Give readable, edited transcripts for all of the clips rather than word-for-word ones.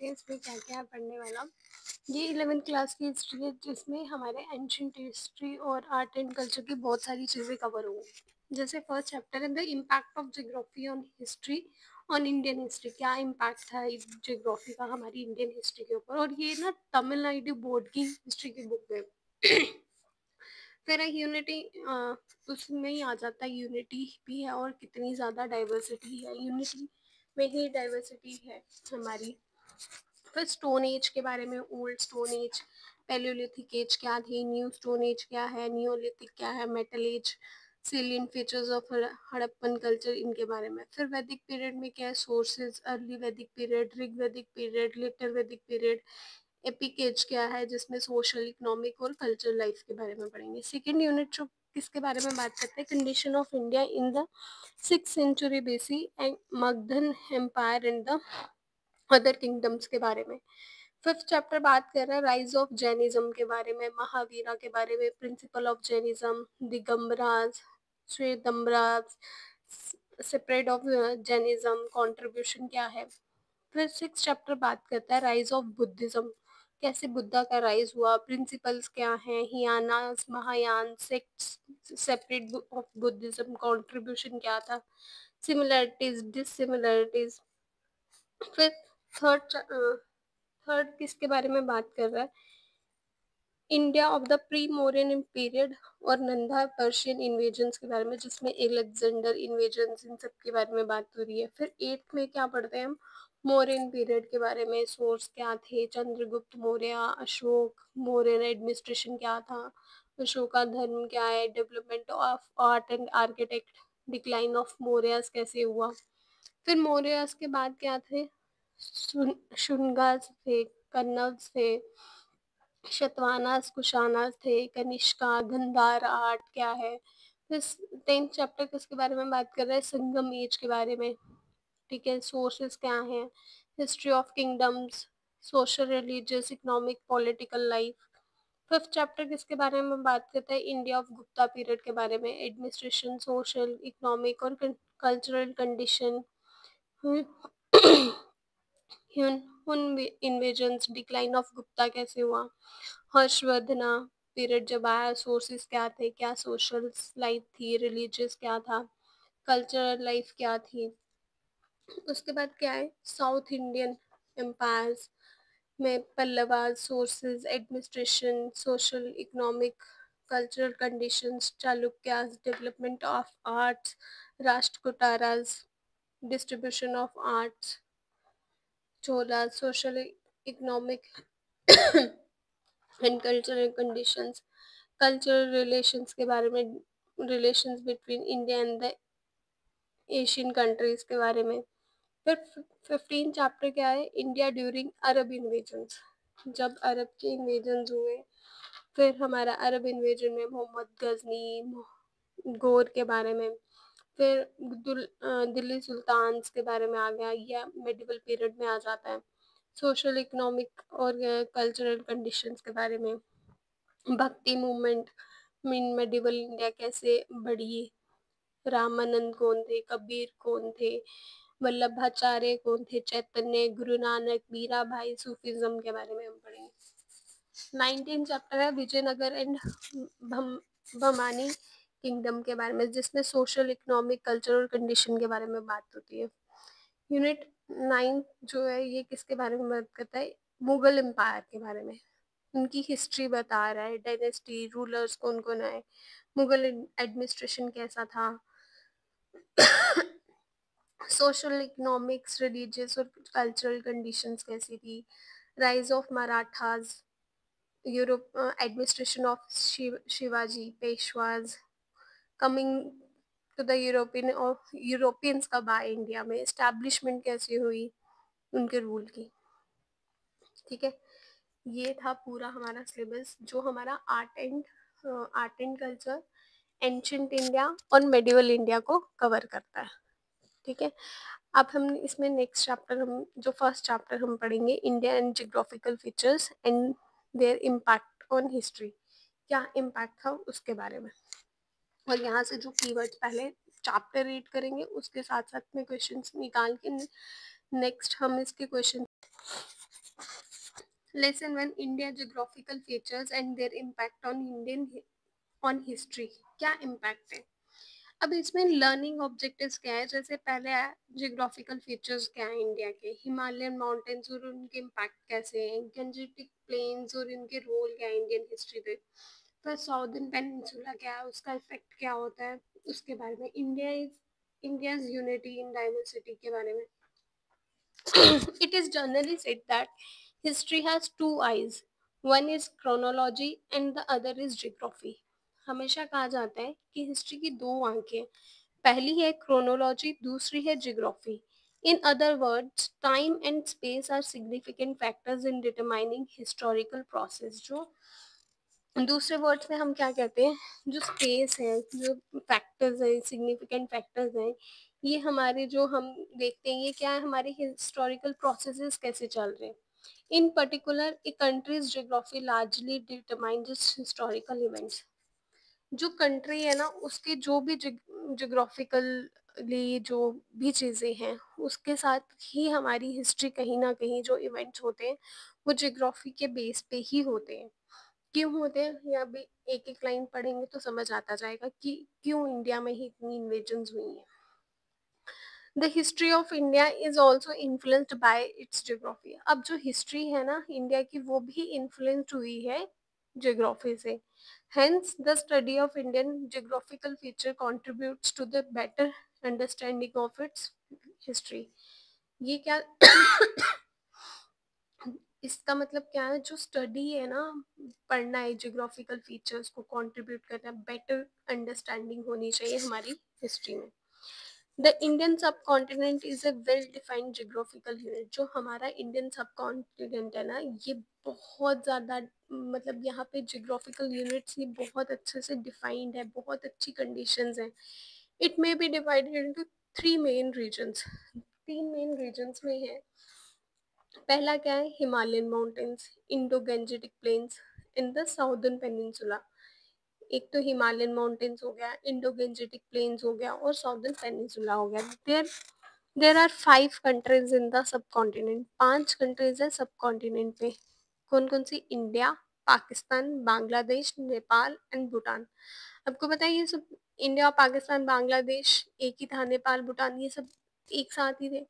हैं इसमें क्या क्या पढ़ने वाला। ये 11th क्लास की हिस्ट्री है जिसमें हमारे एंशियंट हिस्ट्री और आर्ट एंड कल्चर की बहुत सारी चीज़ें कवर होंगी। जैसे फर्स्ट चैप्टर है the impact of geography on history on Indian history. क्या इम्पैक्ट था इस ज्योग्राफी का हमारी इंडियन हिस्ट्री के ऊपर, और ये ना तमिलनाडु बोर्ड की हिस्ट्री की बुक है। फिर यूनिटी, उसमें ही आ जाता है यूनिटी भी है और कितनी ज़्यादा डाइवर्सिटी है, यूनिटी में ही डाइवर्सिटी है हमारी। फिर स्टोन एज के बारे में, old stone age, paleolithic age क्या थी, न्यू स्टोन एज क्या है, नियोलिथिक क्या है, metal age, salient features of Harappan culture, इनके बारे में। फिर वैदिक पीरियड में क्या है, sources, early Vedic period, Rig Vedic period, later Vedic period. Epic age क्या है जिसमें सोशल, इकोनॉमिक और कल्चरल लाइफ के बारे में पढ़ेंगे। सेकेंड यूनिट जो किसके बारे में बात करते हैं, condition of India in the 6th century BC and Magadhan empire in the other kingdoms के बारे में। फिफ्थ चैप्टर बात कर रहा है राइज ऑफ जैनिज्म के बारे में, महावीरा के बारे में, principle of Jainism, Digambaras, Shvetambaras, spread of Jainism, contribution क्या है। फिर सिक्स चैप्टर बात करता है राइज ऑफ बुद्धिज्म, कैसे बुद्धा का राइज हुआ, प्रिंसिपल्स क्या हैं, Hinayanas, Mahayana, sects, separate of Buddhism, contribution क्या था, सिमिलरिटीज, डिससिमिलरिटीज। फिर थर्ड किसके बारे में बात कर रहा है, India of the pre Mauryan period और नंदा पर्शियन इन्वेजन्स के बारे में, जिसमें एलेक्जेंडर इन्वेजन्स, इन सब के बारे में बात हो रही है। फिर एट्थ में क्या पढ़ते हैं हम, मौर्यन पीरियड के बारे में, सोर्स क्या थे, चंद्रगुप्त मौर्य, अशोक, मौर्यन एडमिनिस्ट्रेशन क्या था, अशोका धर्म क्या है, development of art and architect, decline of Mauryas कैसे हुआ। फिर मौर्यस के बाद क्या थे, शुंगास थे, कन्नौज थे, शतवाहनास, कुशानास थे, कनिष्का, गंधार आर्ट क्या है। फिर 10th चैप्टर किसके बारे में बात कर रहा है, संगम एज के बारे में, ठीक है, सोर्सेस क्या हैं, history of kingdoms, social, religious, economic, political life. Fifth chapter किसके बारे में बात करता है, इंडिया ऑफ गुप्ता पीरियड के बारे में, एडमिनिस्ट्रेशन, सोशल, इकोनॉमिक और कल्चरल कंडीशन, हुन इन्वेजन्स, डिक्लाइन ऑफ गुप्ता कैसे हुआ, हर्षवर्धना पीरियड जब आया, सोर्सेस क्या थे, क्या सोशल लाइफ थी, रिलीजियस क्या था, कल्चरल लाइफ क्या थी। उसके बाद क्या है, साउथ इंडियन एम्पायर्स में Pallavas, sources, administration, social, economic, cultural conditions, Chalukyas, development of arts, Rashtrakutas, distribution of arts, Chola, social, economic and cultural conditions, cultural relations के बारे में, relations between India and the Asian countries के बारे में। फिर 15 चैप्टर क्या है, इंडिया ड्यूरिंग अरब इन्वेजन्स, जब अरब के इन्वेजन्स हुए। फिर हमारा अरब इन्वेजन में मोहम्मद गजनी, गौर के बारे में। फिर दिल्ली सुल्तान्स के बारे में आ गया, या मेडिवल पीरियड में आ जाता है। सोशल, इकोनॉमिक और कल्चरल कंडीशंस के बारे में, भक्ति मूवमेंट मीन मेडिवल इंडिया कैसे बढ़ी, रामानंद कौन थे, कबीर कौन थे, वल्लभाचार्य कौन थे, चैतन्य, गुरु नानक, मीरा भाई, सूफीज्म के बारे में हम पढ़ेंगे। 19 चैप्टर है विजयनगर एंड बमानी किंगडम के बारे में, जिसमें सोशल, इकोनॉमिक, कल्चरल कंडीशन के बारे में बात होती है। यूनिट 9 जो है ये किसके बारे में बात करता है, मुगल एम्पायर के बारे में, उनकी हिस्ट्री बता रहा है, डायनेस्टी, रूलर्स कौन कौन आए, मुगल एडमिनिस्ट्रेशन कैसा था, सोशल, इकोनॉमिक्स, रिलीजियस और कल्चरल कंडीशंस कैसी थी, rise of Marathas, Europe, administration of Shivaji, Peshwas, coming to the European, और यूरोपियंस कब आए इंडिया में, एस्टैब्लिशमेंट कैसी हुई उनके रूल की, ठीक है। ये था पूरा हमारा सिलेबस जो हमारा art and culture, ancient India और मेडिवल इंडिया को कवर करता है, ठीक है। अब हम इसमें नेक्स्ट चैप्टर, हम जो फर्स्ट चैप्टर हम पढ़ेंगे, India and geographical features and there impact on history, क्या इम्पैक्ट था उसके बारे में। और यहाँ से जो कीवर्ड्स पहले चैप्टर रीड करेंगे उसके साथ साथ में क्वेश्चंस निकाल के नेक्स्ट हम इसके question lesson one, India geographical features and there impact on Indian on history. क्या इम्पैक्ट है? अब इसमें लर्निंग ऑब्जेक्टिव्स क्या है? जैसे पहले जियोग्राफिकल फीचर्स क्या है इंडिया के, हिमालयन माउंटेन्स और उनके इम्पैक्ट कैसे हैं, गंजेटिक प्लेन्स और इनके रोल क्या है इंडियन हिस्ट्री पे, फिर साउदर्न पेनिनसुला क्या है, उसका इफेक्ट क्या होता है, उसके बारे में, इंडियाज यूनिटी इन डाइवर्सिटी के बारे में। It is generally said that history has two eyes. One is chronology and the other is geography. हमेशा कहा जाता है कि हिस्ट्री की दो आंखें, पहली है क्रोनोलॉजी, दूसरी है geography. In other words, time and space are significant factors in determining historical process. जो दूसरे वर्ड्स में हम क्या कहते हैं, जो स्पेस है, जो फैक्टर्स है, सिग्निफिकेंट फैक्टर्स हैं, ये हमारे जो हम देखते हैं ये क्या है, हमारे हिस्टोरिकल प्रोसेसेस कैसे चल रहे हैं. इन पर्टिकुलर ए countries geography largely determines historical events. जो कंट्री है ना उसके जो भी जियोग्राफिकली जो भी चीज़ें हैं उसके साथ ही हमारी हिस्ट्री कहीं ना कहीं जो इवेंट्स होते हैं वो जियोग्राफी के बेस पे ही होते हैं. क्यों होते हैं, या भी एक एक लाइन पढ़ेंगे तो समझ आता जाएगा कि क्यों इंडिया में ही इतनी इन्वेजन्स हुई हैं. The history of India is also influenced by it's geography. अब जो हिस्ट्री है ना इंडिया की वो भी इन्फ्लुएंस्ड हुई है जियोग्राफी से. Hence the study of Indian geographical feature contributes to the better understanding of its history. ये क्या इसका मतलब क्या है, जो स्टडी है ना, पढ़ना है जियोग्राफिकल फीचर्स को कंट्रीब्यूट करना है, बेटर अंडरस्टैंडिंग होनी चाहिए हमारी हिस्ट्री में. द इंडियन सब continent is a well defined geographical unit. जो हमारा इंडियन सब कॉन्टिनेंट है ना ये बहुत ज़्यादा, मतलब यहाँ पे जियोग्राफिकल यूनिट्स ये बहुत अच्छे से डिफाइंड है, बहुत अच्छी कंडीशंस हैं. It may be divided into three main regions. तीन मेन रीजन्स में है. पहला क्या है, Himalayan mountains, Indo Gangetic plains in the southern peninsula. एक तो हिमालयन माउंटेन्स हो गया, इंडो गंजेटिक प्लेन्स हो गया और साउदर्न पेनिनसुला हो गया. There are 5 countries in the subcontinent. 5 countries है सब कॉन्टिनेंट पे. कौन कौन सी? India, Pakistan, Bangladesh, Nepal and Bhutan. आपको पता है ये सब इंडिया, पाकिस्तान, बांग्लादेश एक ही था, नेपाल, भूटान ये सब एक साथ ही थे.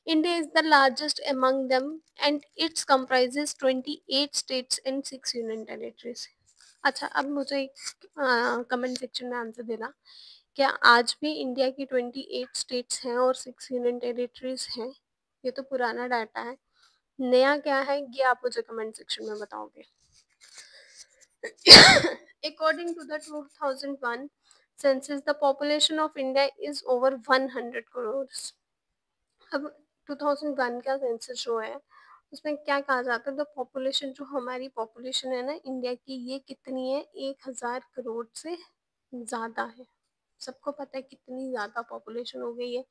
India is the largest among them and it comprises 28 states and 6 union territories. अच्छा, अब मुझे एक कमेंट सेक्शन में आंसर देना, क्या आज भी इंडिया की 28 स्टेट्स हैं और 6 यूनियन टेरिटरीज हैं? ये तो पुराना डाटा है, नया क्या है ये आप मुझे कमेंट सेक्शन में बताओगे. According to the 2001 census, the population of India is over 100 crores. अब 2001 का सेंसस जो है उसमें क्या कहा जाता है, द पॉपुलेशन, जो हमारी पॉपुलेशन है ना इंडिया की ये कितनी है, 1000 करोड़ से ज़्यादा है. सबको पता है कितनी ज़्यादा पॉपुलेशन हो गई है,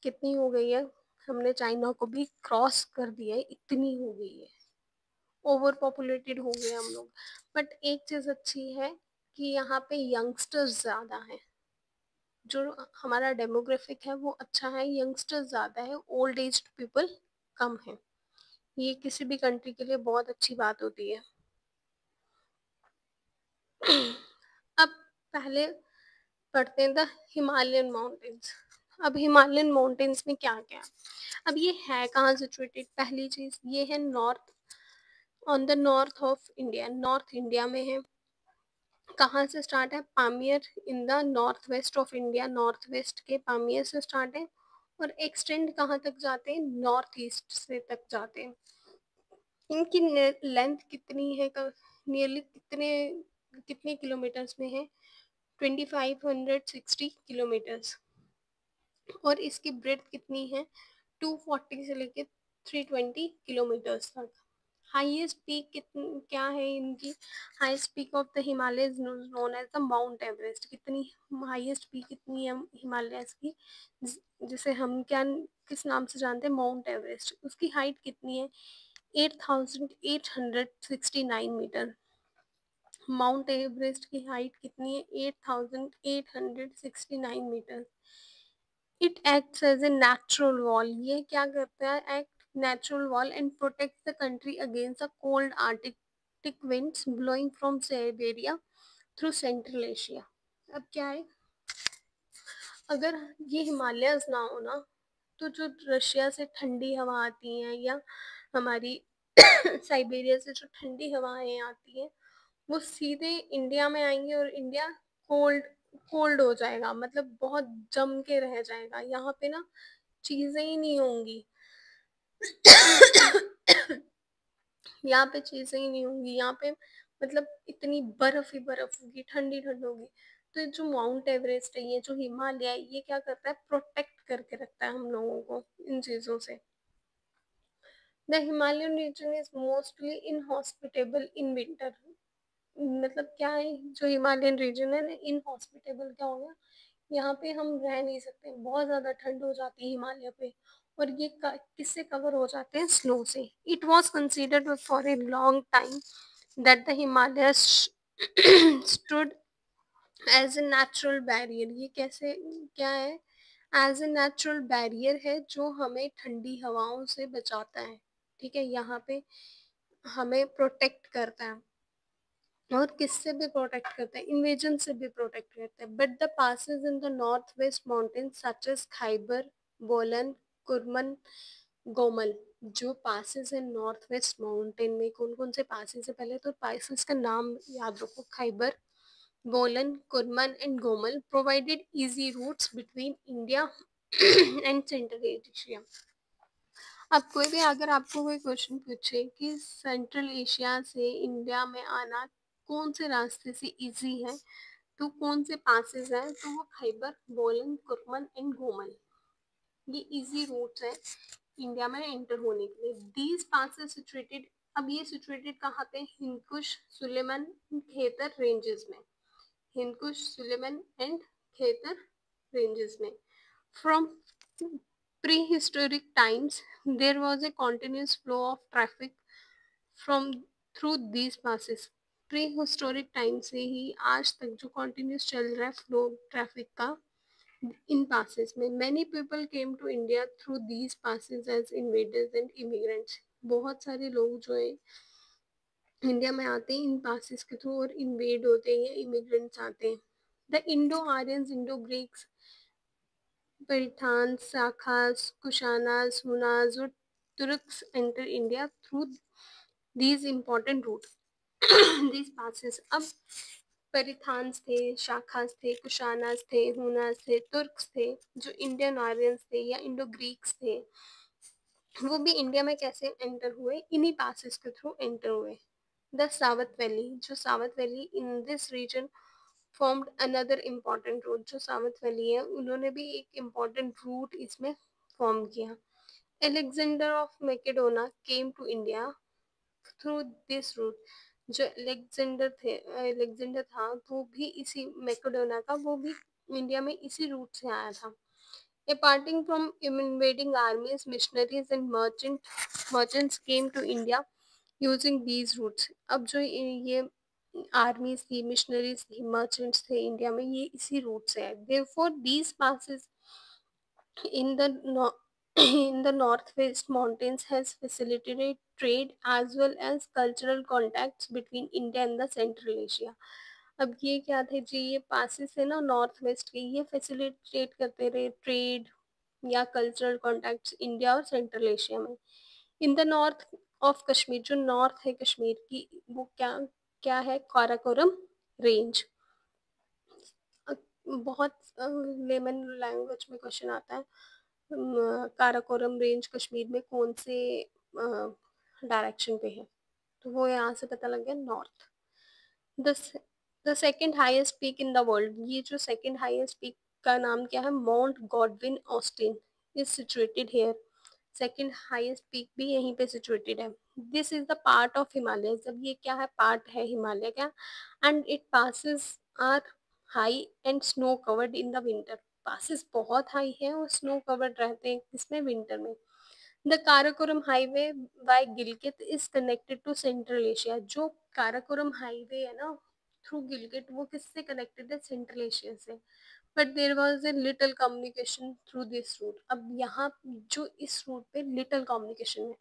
कितनी हो गई है, हमने चाइना को भी क्रॉस कर दिया है, इतनी हो गई है, ओवर पॉपुलेटेड हो गए हम लोग. बट एक चीज़ अच्छी है कि यहाँ पे यंगस्टर्स ज़्यादा हैं, जो हमारा डेमोग्राफिक है वो अच्छा है, यंगस्टर्स ज़्यादा है, ओल्ड एज पीपल कम है. ये किसी भी कंट्री के लिए बहुत अच्छी बात होती है. अब पहले पढ़ते हैं द हिमालयन माउंटेन्स. अब हिमालयन माउंटेन्स में क्या क्या, अब ये है कहाँ सिचुएटेड, पहली चीज़ ये है north, on the north of India, north India में है. कहाँ से स्टार्ट है, Pamir in the north west of India, north west के पामियर से स्टार्ट है और एक्सटेंड कहाँ तक जाते हैं, नॉर्थ ईस्ट से तक जाते हैं. इनकी लेंथ कितनी है, नियरली कितने कितने किलोमीटर्स में है, 2560 किलोमीटर्स. और इसकी ब्रेथ कितनी है, 240 से लेके 320 किलोमीटर्स तक. हाईएस्ट पीक क्या है इनकी, highest peak of the Himalaya known as the Mount Everest. कितनी हाईएस्ट पीक कितनी है हिमालयस की, जिसे हम क्या किस नाम से जानते हैं, माउंट एवरेस्ट. उसकी हाइट कितनी है, 8869 मीटर. माउंट एवरेस्ट की हाइट कितनी है, 8869 metre. It acts as a natural wall. ये क्या करता है, act natural wall and protects the country against the cold Arctic winds blowing from Siberia through Central Asia. अब क्या है, अगर ये हिमालयस ना हो ना, तो जो रशिया से ठंडी हवा आती हैं या हमारी साइबेरिया से जो ठंडी हवाएं आती हैं, वो सीधे इंडिया में आएंगे और इंडिया कोल्ड कोल्ड हो जाएगा, मतलब बहुत जम के रह जाएगा। यहाँ पे ना चीजें ही नहीं होंगी। यहाँ पे चीजें ही नहीं होंगी, यहाँ पे मतलब इतनी बर्फ ही बर्फ होगी, ठंडी ठंड होगी। तो ये जो माउंट एवरेस्ट है, ये जो हिमालय है, ये क्या करता है, प्रोटेक्ट करके रखता है हम लोगों को इन चीजों से। The Himalayan region is mostly inhospitable in winter. मतलब क्या है, जो हिमालयन रीजन है ना, इनहॉस्पिटेबल क्या हो गया, यहाँ पे हम रह नहीं सकते, बहुत ज्यादा ठंड हो जाती है हिमालय पे। और ये किससे कवर हो जाते हैं, स्नो से। It was considered for a long time that the Himalaya stood as a natural barrier. ये कैसे, क्या है, एज ए नेचुरल बैरियर है जो हमें ठंडी हवाओं से बचाता है। ठीक है, यहाँ पे हमें प्रोटेक्ट करता है। और किससे भी प्रोटेक्ट करता है, इन्वेजन से भी प्रोटेक्ट करता है। But the passes in the north west mountain such as Khyber, Bolan, Kurram, Gomal. जो पासेस है नॉर्थ वेस्ट माउंटेन में, कौन कौन से पासेस है, पहले तो पासेस का नाम याद रखो, Khyber, Bolan, Kurram and Gomal provided easy routes between India and central Asia. अब कोई भी अगर आपको कोई क्वेश्चन पूछे कि सेंट्रल एशिया से इंडिया में आना कौन से रास्ते से इजी है, तो कौन से पासेस हैं, तो वो खैबर, बोलन, कुरमन एंड गोमल, ये इजी रूट्स है इंडिया में एंटर होने के लिए। दीज पासेस सिचुएटेड, अब ये सिचुएटेड कहाँ पे, हिंदकुश, सुलेमान, खेतर रेंजेस में। हिंदकुश, सुलेमान एंड खेतर रेंजेस में। From prehistoric times, there was a continuous flow of traffic from through these passes. Prehistoric time से ही आज तक जो continuous चल रहा है फ्लो ट्रैफिक का इन passes में। Many people came to India through these passes as invaders and immigrants. बहुत सारे लोग जो है इंडिया में आते हैं इन पासिस के थ्रू, और इन्वेड होते हैं या इमिग्रेंट्स आते हैं। The Indo Aryans, Indo Greeks, Parithans, Sakas, Kushanas, Hunas, और Turks enter India through these important routes. These passes. अब परिथान्स थे, शाखास थे, कुशानास थे, हुनास थे, तुर्क्स थे, जो इंडियन आर्यंस थे या इंडो ग्रीक्स थे, वो भी इंडिया में कैसे एंटर हुए, इन्हीं पासेस के थ्रू एंटर हुए। द सावत वैली, जो Swat valley in this region formed another important route. जो सावत वैली है, उन्होंने भी एक इम्पॉर्टेंट रूट इसमें फॉर्म किया। Alexander of Macedonia came to India through this route. जो एलेक्जेंडर था वो भी इसी मैकेडोना का, वो भी इंडिया में इसी रूट से आया था। Departing from invading armies, missionaries and merchants came to India using these routes. अब जो ये आर्मीज थी, मिशनरीज थी, मर्चेंट्स थे इंडिया में, ये इसी रूट से है। Therefore, these passes in the in the northwest mountains has facilitated trade as well as cultural contacts between India and the Central Asia. अब ये क्या थे जी, ये पासिस है ना नॉर्थ वेस्ट के, ये फैसिलिटेट करते रहे ट्रेड या कल्चरल कॉन्टैक्ट्स इंडिया और सेंट्रल एशिया में। इन द नॉर्थ ऑफ कश्मीर, जो नॉर्थ है कश्मीर की, वो क्या क्या है, काराकोरम रेंज। बहुत लेमन लैंग्वेज में क्वेश्चन आता है, काराकोरम रेंज कश्मीर में कौन से डायरेक्शन पे है, तो वो यहाँ से पता लग गया, north. The the second highest peak in the world, ये जो सेकेंड हाईएस्ट पीक का नाम क्या है, Mount Godwin Austen is situated here. Second highest peak भी यहीं पे सिचुएटेड है। This is the part of Himalaya, जब ये क्या है, पार्ट है हिमालय का, and it passes are high and snow covered in the winter. Passes बहुत हाई है और स्नो कवर्ड रहते हैं इसमें विंटर में। The Karakoram highway by Gilgit is connected to Central Asia. जो काराकोरम हाईवे है ना थ्रू गिलगित, वो किससे कनेक्टेड है, सेंट्रल एशिया से। But there was a little communication through this route. अब यहाँ जो इस रूट पे लिटिल कम्युनिकेशन है।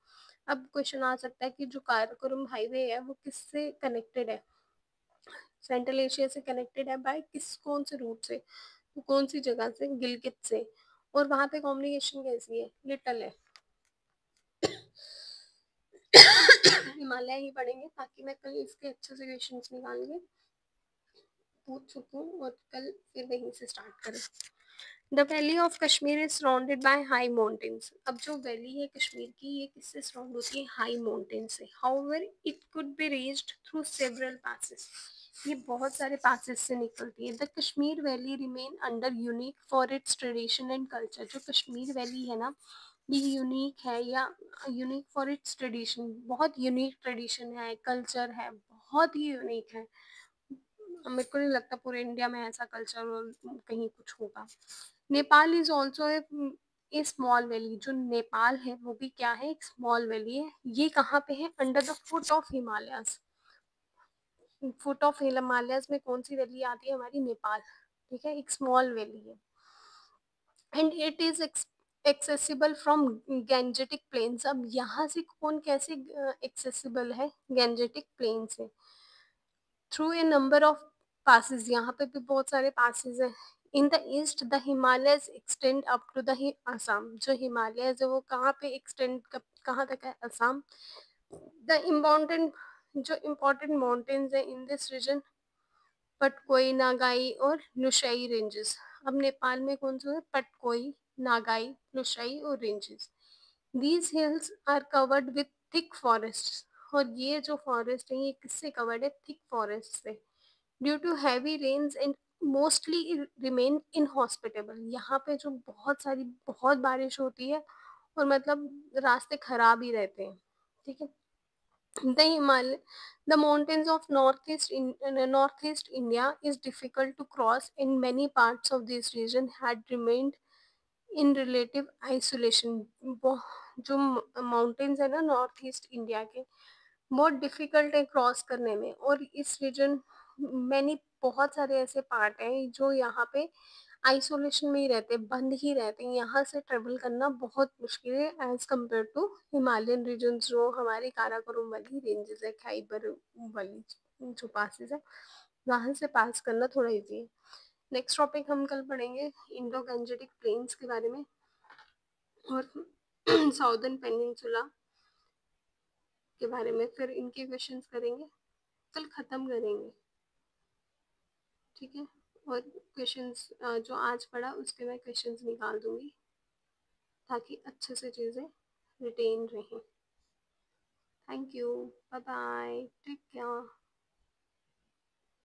अब क्वेश्चन आ सकता है कि जो काराकोरम हाईवे है वो किससे कनेक्टेड है, सेंट्रल एशिया से कनेक्टेड है बाय किस कौन से रूट से, तो कौन सी जगह से, गिलगित से, और वहां पे कम्युनिकेशन कैसी है, लिटिल है। हिमालय ही पढ़ेंगे ताकि मैं कल इसके अच्छे से क्वेश्चंस निकाल के पूछ सकूं और कल फिर वहीं से स्टार्ट करें। The valley of Kashmir is surrounded by high mountains. अब जो वैली है कश्मीर की ये किससे सराउंड होती है, हाई माउंटेन से। However it could be reached through several passes, ये बहुत सारे पासेस से निकलती है। The Kashmir valley remain under unique for its tradition and culture. जो कश्मीर वैली है ना ये यूनिक है, या यूनिक फॉर इट्स ट्रेडिशन, बहुत यूनिक ट्रेडिशन है, कल्चर है, बहुत ही यूनिक है। मेरे को नहीं लगता पूरे इंडिया में ऐसा कल्चर और कहीं कुछ होगा। Nepal is also a small valley. जो नेपाल है वो भी क्या है, एक स्मॉल वैली है। ये कहाँ पे है, under the foot of Himalayas. Foot of Himalayas में कौन सी वैली आती है हमारी, नेपाल। ठीक है, एक स्मॉल वैली है and it is accessible from Gangetic plains. अब यहाँ से कौन कैसे एक्सेसिबल है, गैंजेटिक प्लेन से, through a number of passes. यहाँ पे भी बहुत सारे पासिस हैं। In the east the Himalayas extend up to the Assam. जो हिमालयस है वो कहाँ पे एक्सटेंड, कहाँ तक है, असम। द इम्पोर्टेंट, जो इम्पोर्टेंट माउंटेन्स है इन दिस रीजन, पटकोई, नागाई और लुशाई रेंजेस। अब नेपाल में कौन सा है, पटकोई, नागाई, लुशाई और ranges. These hills are covered with thick forest. और ये जो फॉरेस्ट है ये किससे कवर्ड है, थिक फॉरेस्ट से। Due to heavy rains and mostly remain inhospitable. यहाँ पे जो बहुत बारिश होती है और मतलब रास्ते खराब ही रहते हैं। ठीक है। The Himalaya, the mountains of northeast India is difficult to cross. In many parts of this region had remained in relative isolation. जो माउंटेन्स है ना नॉर्थ ईस्ट इंडिया के, बहुत डिफिकल्ट है क्रॉस करने में। और इस रीजन मैंने बहुत सारे ऐसे पार्ट हैं जो यहाँ पे आइसोलेशन में ही रहते हैं, बंद ही रहते हैं। यहाँ से ट्रेवल करना बहुत मुश्किल है as compare to Himalayan region, जो हमारे काराकोरम वाली रेंजेस है, खाइबर वाली जो पासिस है, वहाँ से पास करना थोड़ा इजी है। नेक्स्ट टॉपिक हम कल पढ़ेंगे इंडो गंजेटिक प्लेन्स के बारे में और साउदर्न पेनिनसुला के बारे में, फिर इनके क्वेश्चंस करेंगे, कल ख़त्म करेंगे। ठीक है। और क्वेश्चंस जो आज पढ़ा उसके मैं क्वेश्चंस निकाल दूंगी ताकि अच्छे से चीज़ें रिटेन रहें। Thank you, bye bye, take care.